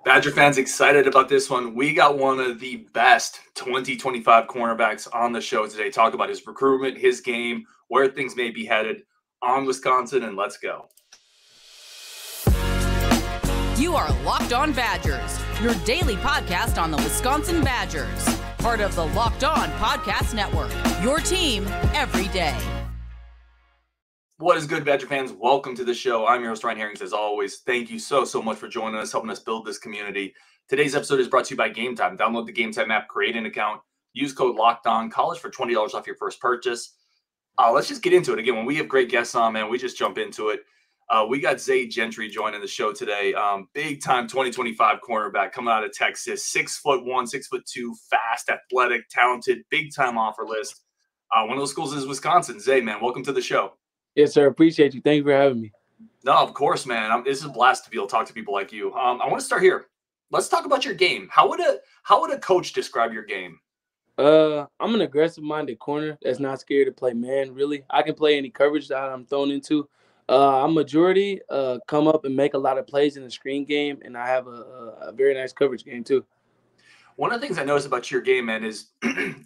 Badger fans excited about this one. We got one of the best 2025 cornerbacks on the show today. Talk about his recruitment, his game, where things may be headed on Wisconsin, and let's go. You are Locked On Badgers, your daily podcast on the Wisconsin Badgers. Part of the Locked On Podcast Network, your team every day. What is good, Badger fans? Welcome to the show. I'm your host, Ryan Herrings. As always, thank you so much for joining us, helping us build this community. Today's episode is brought to you by Gametime. Download the Gametime app, create an account, use code LOCKEDON, for $20 off your first purchase. Let's just get into it. Again, when we have great guests on, man, we just jump into it. We got Zay Gentry joining the show today. Big-time 2025 cornerback coming out of Texas. 6'1", 6'2", fast, athletic, talented, big-time offer list. One of those schools is Wisconsin. Zay, man, welcome to the show. Yes, sir. Appreciate you. Thank you for having me. No, of course, man. This is a blast to be able to talk to people like you. I want to start here. Let's talk about your game. How would a coach describe your game? I'm an aggressive-minded corner that's not scared to play man, really. I can play any coverage that I'm thrown into. I'm majority come up and make a lot of plays in the screen game, and I have a very nice coverage game too. One of the things I noticed about your game, man, is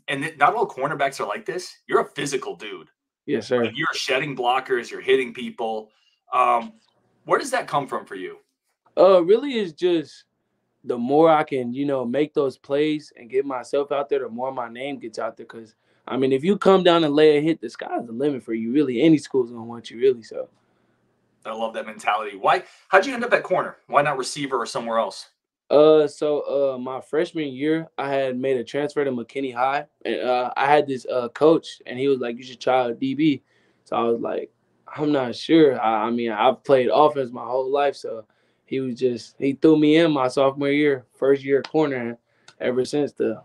and not all cornerbacks are like this. You're a physical dude. Yes, sir. Like, you're shedding blockers. You're hitting people. Where does that come from for you? Really is just the more I can, make those plays and get myself out there, the more my name gets out there. Because, I mean, if you come down and lay a hit, the sky's the limit for you, really. Any school's going to want you, really, so. I love that mentality. How'd you end up at corner? Why not receiver or somewhere else? My freshman year, I had made a transfer to McKinney High, and I had this coach, and he was like, "You should try a DB." So I was like, "I'm not sure." I've played offense my whole life, so he threw me in my sophomore year, first year corner, and ever since the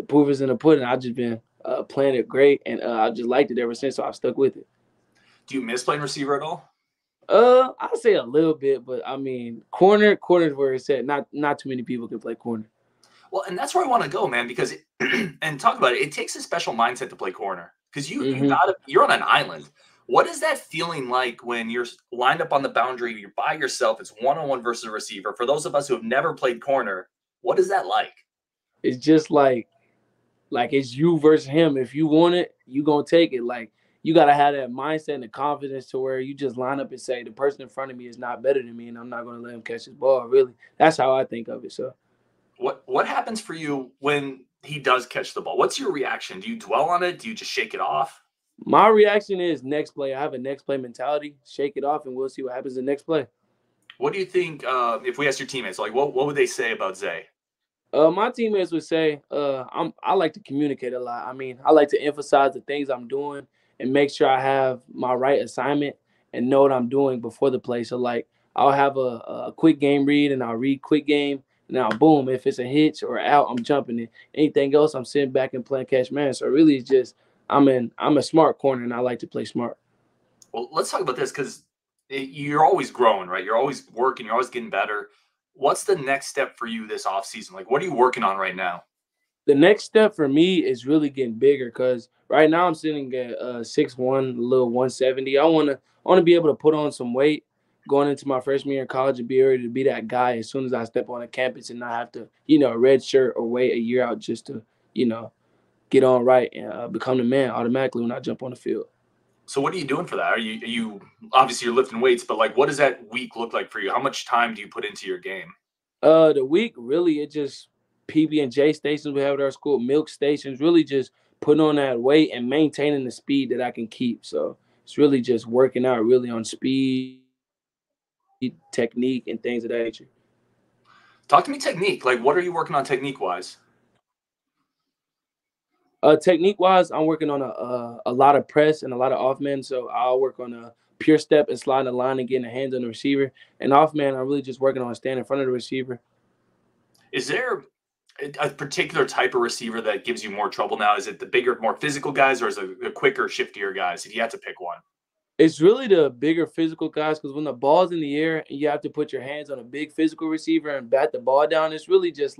proof is in the pudding. I've just been playing it great, and I just liked it ever since, so I've stuck with it. Do you miss playing receiver at all? I'd say a little bit, but corner is where it's at. Not too many people can play corner. Well, and that's where I want to go, man, because and talk about it. It takes a special mindset to play corner because you're on an island. What is that feeling like when you're lined up on the boundary, you're by yourself, it's one-on-one versus a receiver? For those of us who have never played corner, what is that like? It's just like it's you versus him. If you want it, you gonna take it. Like, you got to have that mindset and the confidence to where you just line up and say, the person in front of me is not better than me, and I'm not going to let him catch his ball, really. That's how I think of it. So, what happens for you when he does catch the ball? What's your reaction? Do you dwell on it? Do you just shake it off? My reaction is next play. I have a next play mentality. Shake it off, and we'll see what happens in the next play. What do you think if we ask your teammates, what would they say about Zay? My teammates would say I like to communicate a lot. I like to emphasize the things I'm doing and make sure I have my right assignment and know what I'm doing before the play. So, I'll have a quick game read, and I'll read quick game. Now, boom, if it's a hitch or out, I'm jumping it. Anything else, I'm sitting back and playing catch man. So, really, it's just I'm a smart corner, and I like to play smart. Well, let's talk about this because you're always growing, right? You're always working. You're always getting better. What's the next step for you this offseason? What are you working on right now? The next step for me is really getting bigger because right now I'm sitting at 6'1", a little 170. I want to be able to put on some weight going into my freshman year in college and be ready to be that guy as soon as I step on the campus and not have to, red shirt or wait a year out just to, get on right and become the man automatically when I jump on the field. So what are you doing for that? Are you obviously you're lifting weights, but what does that week look like for you? How much time do you put into your game? The week, really, it just PB&J stations we have at our school, milk stations, really just putting on that weight and maintaining the speed that I can keep. So it's really just working out really on speed, technique, and things of that nature. Talk to me technique. What are you working on technique-wise? Technique-wise, I'm working on a lot of press and a lot of off-man. So I'll work on a pure step and sliding the line and getting the hands on the receiver. And off-man, I'm really just working on standing in front of the receiver. Is there a particular type of receiver that gives you more trouble now? Is it the bigger, more physical guys, or is it the quicker, shiftier guys, if you had to pick one? It's really the bigger physical guys because when the ball's in the air and you have to put your hands on a big physical receiver and bat the ball down, it's really just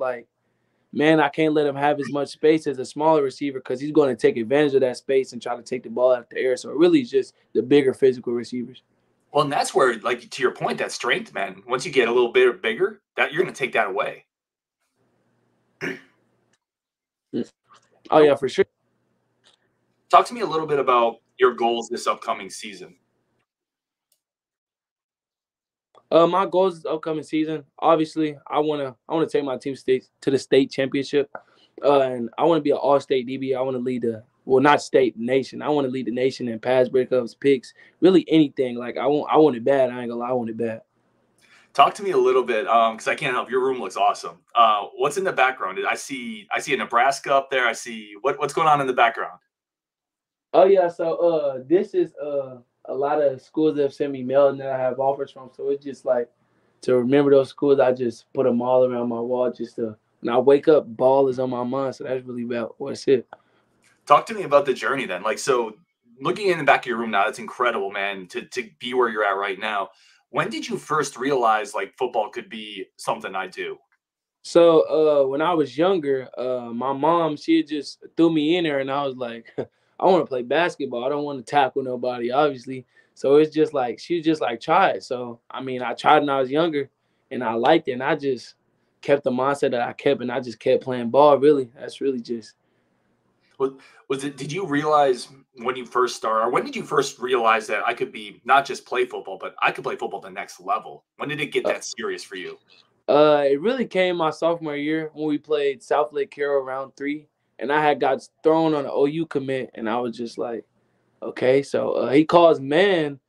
man, I can't let him have as much space as a smaller receiver because he's going to take advantage of that space and try to take the ball out of the air. So it really is just the bigger physical receivers. Well, and that's where, like, to your point, that strength, man, once you get a little bit bigger, that you're going to take that away. Oh, yeah, for sure. Talk to me a little bit about your goals this upcoming season. My goals this upcoming season, obviously, I wanna take my team to the state championship, and I want to be an all-state DB. I want to lead not state, nation. I want to lead the nation in pass breakups, picks, really anything. Like I want it bad. I ain't gonna lie, I want it bad. Talk to me a little bit, because I can't help. Your room looks awesome. What's in the background? I see a Nebraska up there. I see what's going on in the background. Oh yeah, so this is a lot of schools that have sent me mail and that I have offers from. So it's just like to remember those schools. I just put them all around my wall just to. When I wake up, ball is on my mind. So that's really about what's it. Talk to me about the journey then. Like, so looking in the back of your room now, that's incredible, man. To be where you're at right now. When did you first realize like football could be something I do? So when I was younger, my mom, she just threw me in there and I was like, I want to play basketball. I don't want to tackle nobody, obviously. So it's just like she was just like try it. So I mean, I tried when I was younger and I liked it and I just kept the mindset that I kept and I just kept playing ball, really. That's really just Was it? Did you realize when you first started, or when did you first realize that I could be not just play football, but I could play football the next level? When did it get that serious for you? it really came my sophomore year when we played South Lake Carroll round 3 and I had got thrown on an OU commit and I was just like, okay. So he calls man.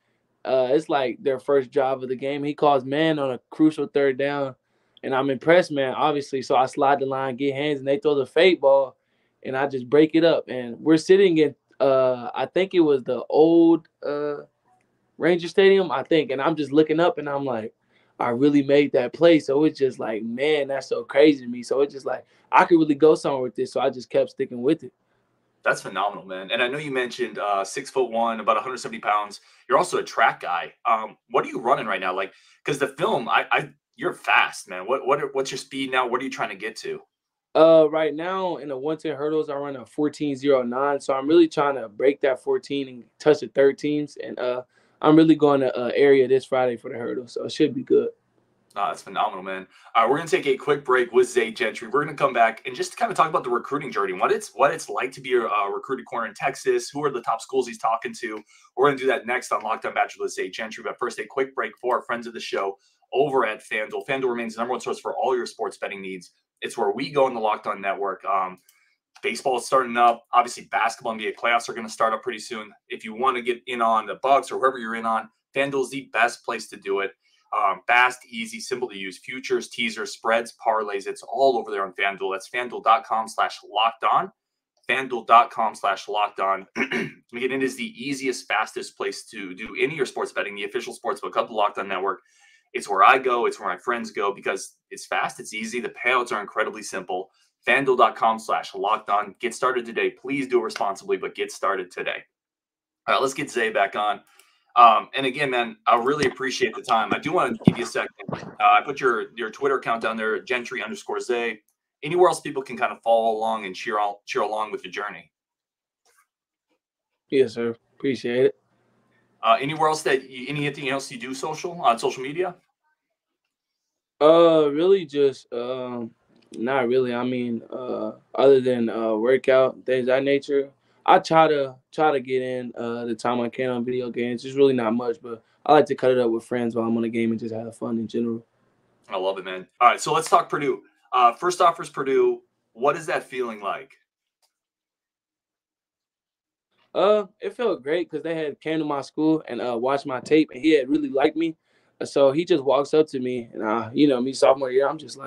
It's like their first drive of the game. He calls man on a crucial third down, and I'm impressed, man, obviously. So I slide the line, get hands, and they throw the fade ball, and I just break it up. And we're sitting in, I think it was the old Ranger Stadium, I think. And I'm just looking up, and I'm like, I really made that play. So it's just like, man, that's so crazy to me. So it's just like, I could really go somewhere with this. So I just kept sticking with it. That's phenomenal, man. And I know you mentioned 6'1", about 170 pounds. You're also a track guy. What are you running right now? Like, because the film, you're fast, man. What's your speed now? What are you trying to get to? Right now in the 110 hurdles, I run a 14.09. So I'm really trying to break that 14 and touch the 13s. And I'm really going to area this Friday for the hurdles. So it should be good. That's phenomenal, man. We're going to take a quick break with Zay Gentry. We're going to come back and just kind of talk about the recruiting journey, what it's like to be a recruiting corner in Texas, who are the top schools he's talking to. We're going to do that next on Locked On Badgers with Zay Gentry. But first, a quick break for our friends of the show over at FanDuel. FanDuel remains the number one source for all your sports betting needs. It's where we go in the Locked On Network. Baseball is starting up. Obviously, basketball and NBA playoffs are going to start up pretty soon. If you want to get in on the Bucks or whoever you're in on, FanDuel is the best place to do it. Fast, easy, simple to use. Futures, teasers, spreads, parlays. It's all over there on FanDuel. That's FanDuel.com/lockedon. FanDuel.com/lockedon. Again, it is the easiest, fastest place to do any of your sports betting, the official sportsbook of the Locked On Network. It's where I go. It's where my friends go because it's fast. It's easy. The payouts are incredibly simple. FanDuel.com/lockedon. Get started today. Please do it responsibly, but get started today. All right, let's get Zay back on. And again, man, I really appreciate the time. I do want to give you a second. I put your Twitter account down there, Gentry_Zay. Anywhere else people can kind of follow along and cheer along with the journey? Yes, sir. Appreciate it. Anywhere else anything else you do on social media? Really just not really. I mean, other than workout, things of that nature. I try to get in the time I can on video games. It's really not much, but I like to cut it up with friends while I'm on the game and just have fun in general. I love it, man. All right, so let's talk Purdue. First off, is Purdue. What is that feeling like? It felt great because they had came to my school and watched my tape, and he had really liked me. So he just walks up to me, and me sophomore year, I'm just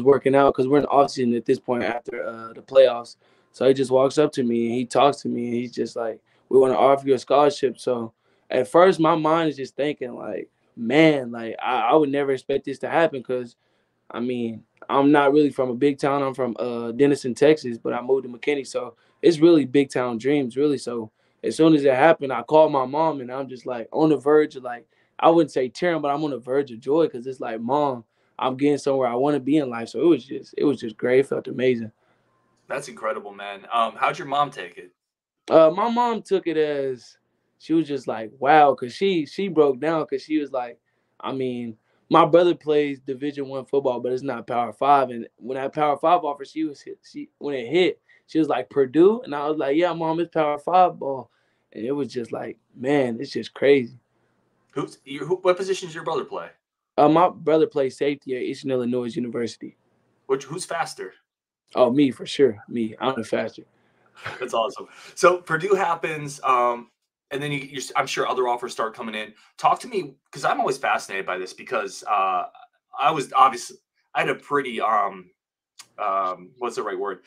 working out because we're in the off season at this point after the playoffs. So he just walks up to me and he talks to me, and he's just like, "We want to offer you a scholarship." So at first, my mind is just thinking like, "Man, like I would never expect this to happen," because I mean, I'm not really from a big town. I'm from Denison, Texas, but I moved to McKinney. So it's really big town dreams, really. So as soon as it happened, I called my mom, and I'm just like on the verge of like, I wouldn't say tearing, but I'm on the verge of joy because it's like, Mom, I'm getting somewhere I want to be in life. So it was just great. It felt amazing. That's incredible, man. How'd your mom take it? My mom took it as she was just like, wow, because she broke down because she was like, I mean, my brother plays Division I football, but it's not Power Five. And when that Power Five offer, she when it hit, she was like Purdue, and I was like, yeah, mom, it's Power Five ball, and it was just like, man, it's just crazy. What position does your brother play? My brother plays safety at Eastern Illinois University. Who's faster? Oh, me for sure. Me, I'm the faster. That's awesome. So Purdue happens, and then I'm sure other offers start coming in. Talk to me, because I'm always fascinated by this, because I had a pretty what's the right word?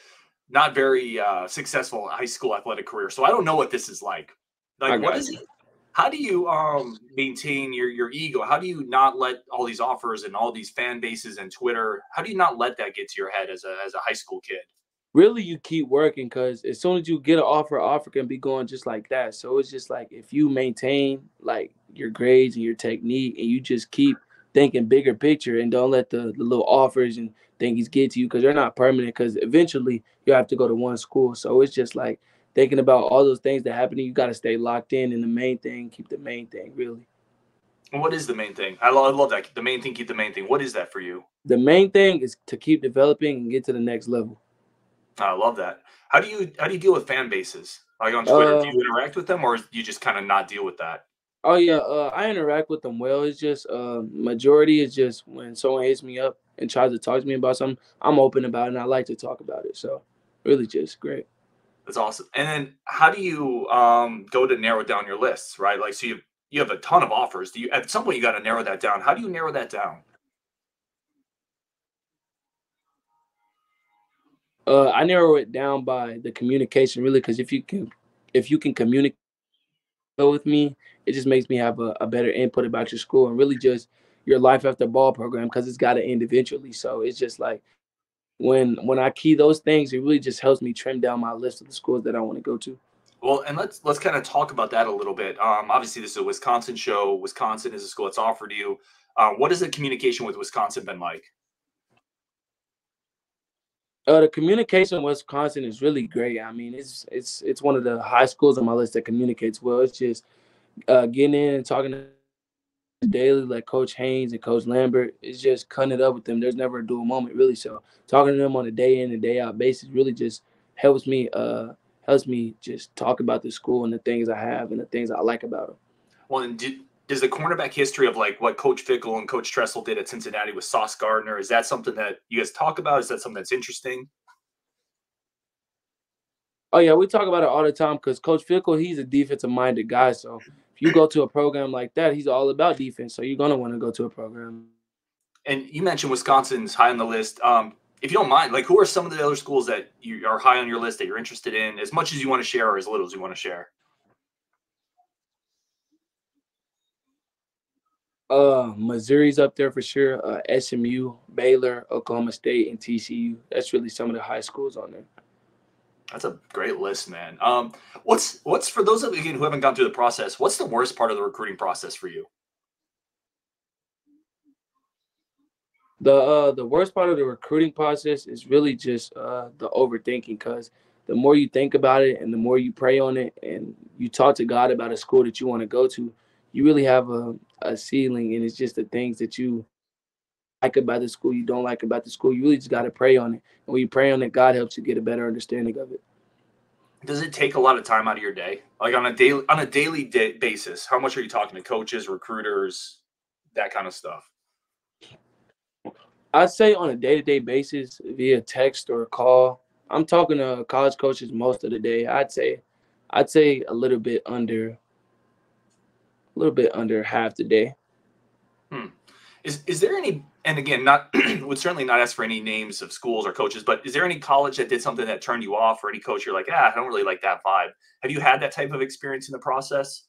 Not very successful high school athletic career, so I don't know what this is like. Like, what is it? How do you maintain your ego? How do you not let all these offers and all these fan bases and Twitter? How do you not let that get to your head as a high school kid? Really, you keep working, because as soon as you get an offer can be going just like that. So it's just like, if you maintain like your grades and your technique, and you just keep thinking bigger picture, and don't let the little offers and things get to you, because they're not permanent, because eventually you have to go to one school. So it's just like thinking about all those things that happen, you got to stay locked in the main thing, keep the main thing, really. And what is the main thing? I love that. The main thing, keep the main thing. What is that for you? The main thing is to keep developing and get to the next level. I love that. How do you deal with fan bases? Like on Twitter, do you interact with them, or do you just kind of not deal with that? Oh yeah, I interact with them well. It's just majority is just when someone hits me up and tries to talk to me about something, I'm open about it and I like to talk about it. So really just great. That's awesome. And then how do you go to narrow down your lists, right? Like, so you have a ton of offers. Do you at some point you got to narrow that down? How do you narrow that down? I narrow it down by the communication, really, because if you can communicate with me, it just makes me have a better input about your school, and really just your life after ball program, because it's got to end eventually. So it's just like when I key those things, it really just helps me trim down my list of the schools that I want to go to. Well, and let's kind of talk about that a little bit. Obviously, this is a Wisconsin show. Wisconsin is a school that's offered you. What has the communication with Wisconsin been like? The communication with Wisconsin is really great. I mean, it's one of the high schools on my list that communicates well. It's just getting in and talking to daily, like Coach Haynes and Coach Lambert. It's just cutting it up with them. There's never a dual moment, really. So talking to them on a day in and day out basis really just helps me just talk about the school and the things I have and the things I like about them. Well, and does the cornerback history of like what Coach Fickle and Coach Tressel did at Cincinnati with Sauce Gardner, is that something that you guys talk about? Is that something that's interesting? Oh yeah, we talk about it all the time, because Coach Fickle, he's a defensive-minded guy. So if you go to a program like that, he's all about defense. So you're gonna want to go to a program. And you mentioned Wisconsin's high on the list. If you don't mind, like, who are some of the other schools that you are high on your list that you're interested in, as much as you want to share or as little as you want to share? Missouri's up there for sure. SMU, Baylor, Oklahoma State, and TCU. That's really some of the high schools on there. That's a great list, man. What's for those of you again who haven't gone through the process, what's the worst part of the recruiting process for you? The worst part of the recruiting process is really just the overthinking, because the more you think about it and the more you pray on it and you talk to God about a school that you want to go to, you really have a ceiling, and it's just the things that you like about the school, you don't like about the school. You really just got to pray on it. And when you pray on it, God helps you get a better understanding of it. Does it take a lot of time out of your day? Like on a daily basis, how much are you talking to coaches, recruiters, that kind of stuff? I'd say on a day-to-day basis via text or call, I'm talking to college coaches most of the day. I'd say a little bit under half the day. Is there any, and again, not would certainly not ask for any names of schools or coaches, but is there any college that did something that turned you off, or any coach you're like, I don't really like that vibe? Have you had that type of experience in the process?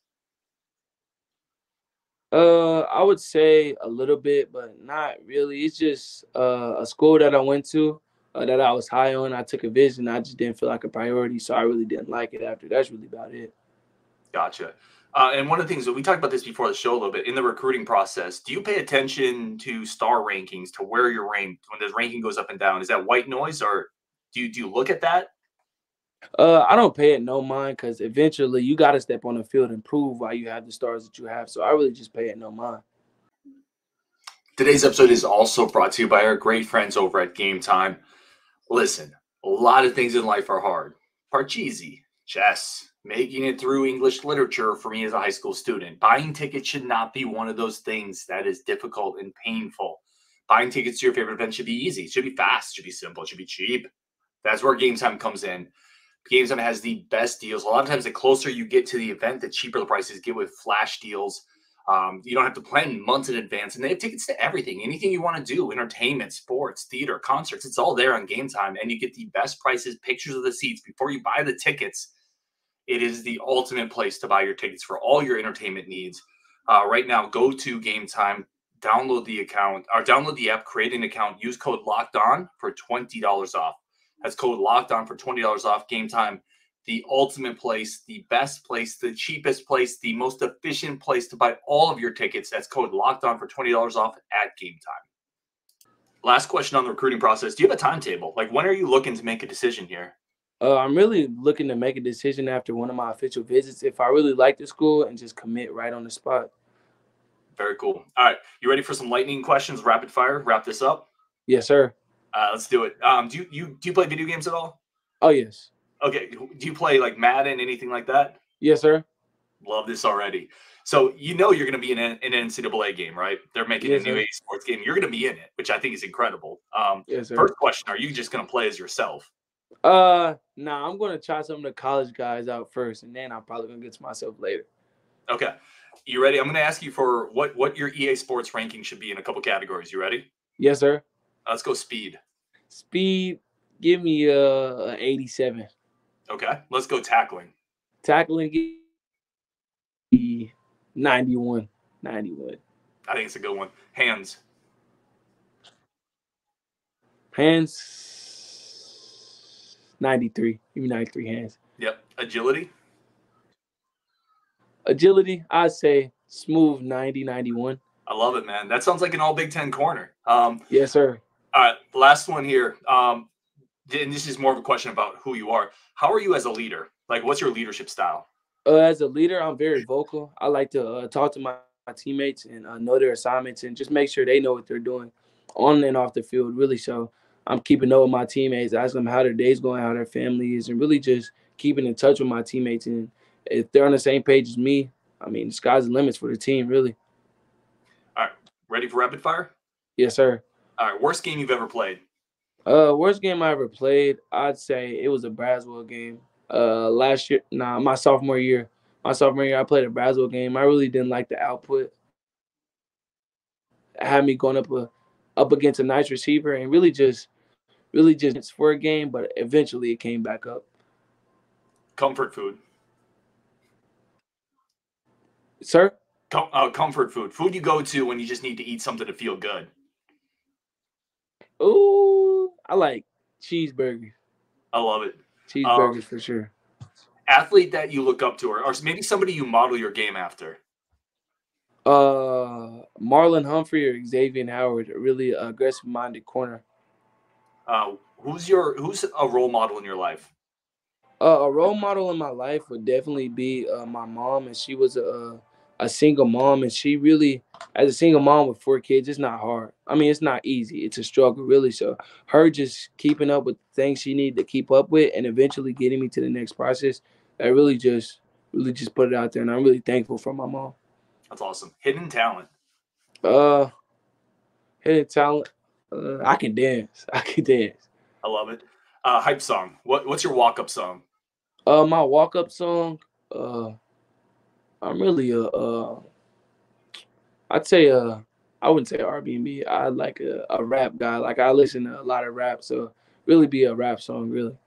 I would say a little bit, but not really. It's just a school that I went to that I was high on. I took a visit, and I just didn't feel like a priority, so I really didn't like it after. That's really about it. Gotcha. And one of the things that we talked about this before the show a little bit in the recruiting process, do you pay attention to star rankings, to where you're ranked when the ranking goes up and down? Is that white noise, or do you look at that? I don't pay it no mind because eventually you got to step on the field and prove why you have the stars that you have. So I really just pay it no mind. Today's episode is also brought to you by our great friends over at Gametime. Listen, a lot of things in life are hard. Parcheesi, chess, making it through English literature for me as a high school student. Buying tickets should not be one of those things that is difficult and painful. Buying tickets to your favorite event should be easy. It should be fast. It should be simple. It should be cheap. That's where Gametime comes in. Gametime has the best deals. A lot of times, the closer you get to the event, the cheaper the prices get with flash deals. You don't have to plan months in advance, and they have tickets to everything, anything you want to do, entertainment, sports, theater, concerts. It's all there on Gametime, and you get the best prices, pictures of the seats before you buy the tickets. It is the ultimate place to buy your tickets for all your entertainment needs. Right now, go to Gametime, download the account, or download the app, create an account, use code LOCKEDON for $20 off. That's code LOCKEDON for $20 off. Gametime, the ultimate place, the best place, the cheapest place, the most efficient place to buy all of your tickets. That's code LOCKEDON for $20 off at Gametime. Last question on the recruiting process. Do you have a timetable? Like, when are you looking to make a decision here? I'm really looking to make a decision after one of my official visits if I really like the school and just commit right on the spot. Very cool. All right. You ready for some lightning questions, rapid fire? Wrap this up? Yes, sir. Let's do it. Do you play video games at all? Oh, yes. Okay. Do you play like Madden, anything like that? Yes, sir. Love this already. So you're going to be in an NCAA game, right? They're making a new esports game. You're going to be in it, which I think is incredible. Yes, sir. First question, are you just going to play as yourself? Nah, I'm going to try some of the college guys out first, and then I'm probably going to get to myself later. Okay. You ready? I'm going to ask you for what your EA Sports ranking should be in a couple categories. You ready? Yes, sir. Let's go speed. Speed, give me an 87. Okay. Let's go tackling. Tackling, give me 91. I think it's a good one. Hands. Hands, 93. Give me 93 hands. Yep. Agility. Agility, I'd say smooth 90, 91. I love it, man. That sounds like an all Big Ten corner. Yes, sir. All right. Last one here. And this is more of a question about who you are. How are you as a leader? Like, what's your leadership style? As a leader, I'm very vocal. I like to talk to my teammates and know their assignments and just make sure they know what they're doing on and off the field, really. So I'm keeping up with my teammates, asking them how their day's going, how their family is, and really just keeping in touch with my teammates. And if they're on the same page as me, I mean, the sky's the limits for the team, really. All right. Ready for rapid fire? Yes, sir. All right. Worst game you've ever played? Worst game I ever played, I'd say it was a Braswell game. Last year, my sophomore year. I played a Braswell game. I really didn't like the output. It had me going up against a nice receiver and really just for a game, but eventually it came back up. Comfort food. Sir? Comfort food. Food you go to when you just need to eat something to feel good. Ooh, I like cheeseburgers. I love it. Cheeseburgers for sure. Athlete that you look up to, or maybe somebody you model your game after. Marlon Humphrey or Xavier Howard, a really aggressive-minded corner. Who's a role model in your life? A role model in my life would definitely be my mom, and she was a single mom, and she really, as a single mom with 4 kids, it's not hard. I mean, it's not easy. It's a struggle, really. So her just keeping up with things she needed to keep up with and eventually getting me to the next process, that really just put it out there, and I'm really thankful for my mom. That's awesome. Hidden talent. Hidden talent. I can dance. I love it. Hype song. What's your walk-up song? My walk-up song, I'm really I'd say I wouldn't say R&B. I like a rap guy. Like, I listen to a lot of rap, so really be a rap song, really.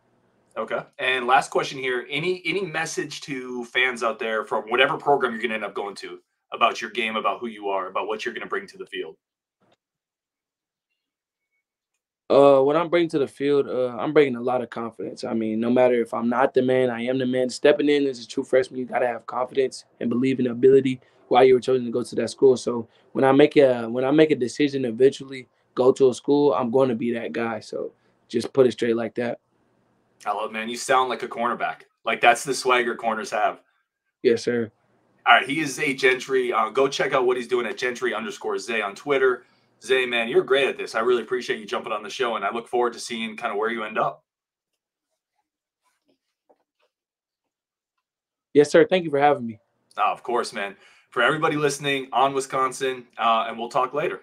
Okay. And last question here. Any message to fans out there from whatever program you're going to end up going to about your game, about who you are, about what you're going to bring to the field? What I'm bringing to the field, I'm bringing a lot of confidence. I mean, no matter if I'm not the man, I am the man. Stepping in as a true freshman, you got to have confidence and believe in the ability why you were chosen to go to that school. So when I make a decision to eventually go to a school, I'm going to be that guy. So just put it straight like that. I love it, man. You sound like a cornerback. Like that's the swagger corners have. Yes, sir. All right, he is Zay Gentry. Go check out what he's doing at Gentry_Zay on Twitter. Zay, man, you're great at this. I really appreciate you jumping on the show, and I look forward to seeing kind of where you end up. Yes, sir. Thank you for having me. Of course, man. For everybody listening on Wisconsin, and we'll talk later.